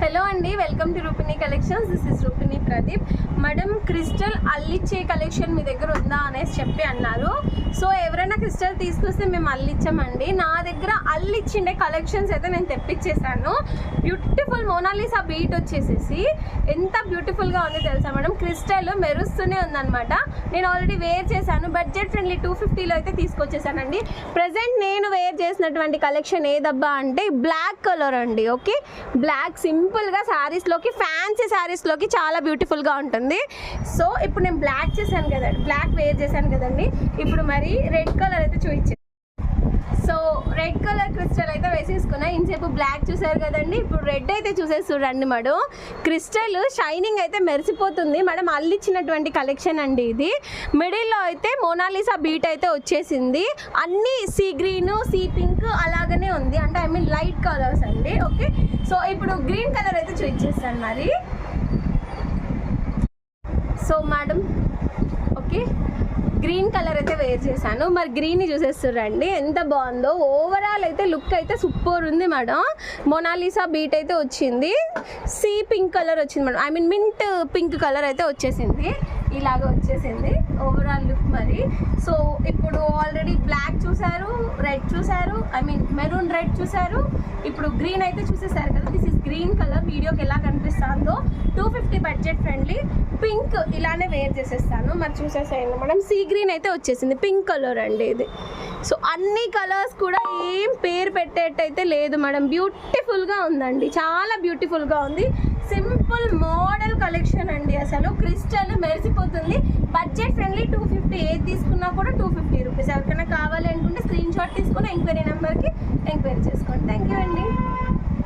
Hello అండి, welcome to రూపిణి collections. This is రూపిణి ప్రదీప్. మేడం క్రిస్టల్ అల్లిచ్చే కలెక్షన్ మీ దగ్గర ఉందా అనేసి చెప్పి అన్నారు. సో ఎవరైనా క్రిస్టల్ తీసుకొస్తే మేము అల్లిచ్చామండి. నా దగ్గర అల్లిచ్చిండే కలెక్షన్స్ అయితే నేను తెప్పించేసాను. బ్యూటిఫుల్ మోనాలిసా బీట్ వచ్చేసేసి ఎంత బ్యూటిఫుల్గా ఉంది తెలుసా మేడం. క్రిస్టల్ మెరుస్తూనే ఉందన్నమాట. నేను ఆల్రెడీ వేర్ చేశాను. బడ్జెట్ ఫ్రెండ్లీ 250లో అయితే తీసుకొచ్చేసానండి. ప్రజెంట్ నేను వేర్ చేసినటువంటి కలెక్షన్ ఏదబ్బా అంటే బ్లాక్ కలర్ అండి. ఓకే, బ్లాక్ సింపుల్గా శారీస్లోకి, ఫ్యాన్సీ శారీస్లోకి చాలా బ్యూటిఫుల్గా ఉంటుంది. సో ఇప్పుడు నేను బ్లాక్ చేశాను కదండి, బ్లాక్ వేర్ చేశాను కదండి. ఇప్పుడు మరి రెడ్ కలర్ అయితే చూపించాను. సో రెడ్ కలర్ క్రిస్టల్ అయితే వేసేసుకున్నా. ఇంతసేపు బ్లాక్ చూసారు కదండి, ఇప్పుడు రెడ్ అయితే చూసేసి చూడండి మేడం. క్రిస్టల్ షైనింగ్ అయితే మెరిసిపోతుంది మేడం. అల్లిచ్చినటువంటి కలెక్షన్ అండి ఇది. మిడిల్లో అయితే మోనాలిసా బీట్ అయితే వచ్చేసింది. అన్నీ సీ గ్రీన్, సీ పింక్ అలాగనే ఉంది. అంటే ఐ మీన్ లైట్ కలర్స్ అండి. ఓకే, సో ఇప్పుడు గ్రీన్ కలర్ అయితే చూపించేస్తాను మరి. So madam okay, green colour అయితే వేర్ చేశాను. మరి గ్రీన్ని చూసేస్తారండి ఎంత బాగుందో. ఓవరాల్ అయితే లుక్ అయితే సూపర్ ఉంది మేడం. మోనాలిసా బీట్ అయితే వచ్చింది. సీ పింక్ కలర్ వచ్చింది madam. I mean mint pink colour అయితే వచ్చేసింది. ఇలాగ వచ్చేసింది ఓవరాల్ లుక్ మరి. సో ఇప్పుడు ఆల్రెడీ బ్లాక్ చూసారు, రెడ్ చూసారు, ఐ మీన్ మెరూన్ రెడ్ చూసారు. ఇప్పుడు గ్రీన్ అయితే చూసేసారు కదా. This is green colour. వీడియోకి ఎలా కనిపిస్తుందో 250 బడ్జెట్ ఫ్రెండ్లీ. పింక్ ఇలానే వేర్ చేసేస్తాను. మరి చూసేసాయండి మేడం. సీ గ్రీన్ అయితే వచ్చేసింది, పింక్ కలర్ అండి ఇది. సో అన్ని కలర్స్ కూడా ఏం పేరు పెట్టేటైతే లేదు మేడం. బ్యూటిఫుల్గా ఉందండి, చాలా బ్యూటిఫుల్గా ఉంది. సింపుల్ మోడల్ కలెక్షన్ అండి. అసలు క్రిస్టల్ మెరిసిపోతుంది. Budget friendly 250. ఏది తీసుకున్నా కూడా 250 రూపీస్. ఎవరికైనా కావాలి అనుకుంటే స్క్రీన్ షాట్ తీసుకుని ఎంక్వైరీ నెంబర్కి ఎంక్వైరీ చేసుకోండి. థ్యాంక్ యూ అండి.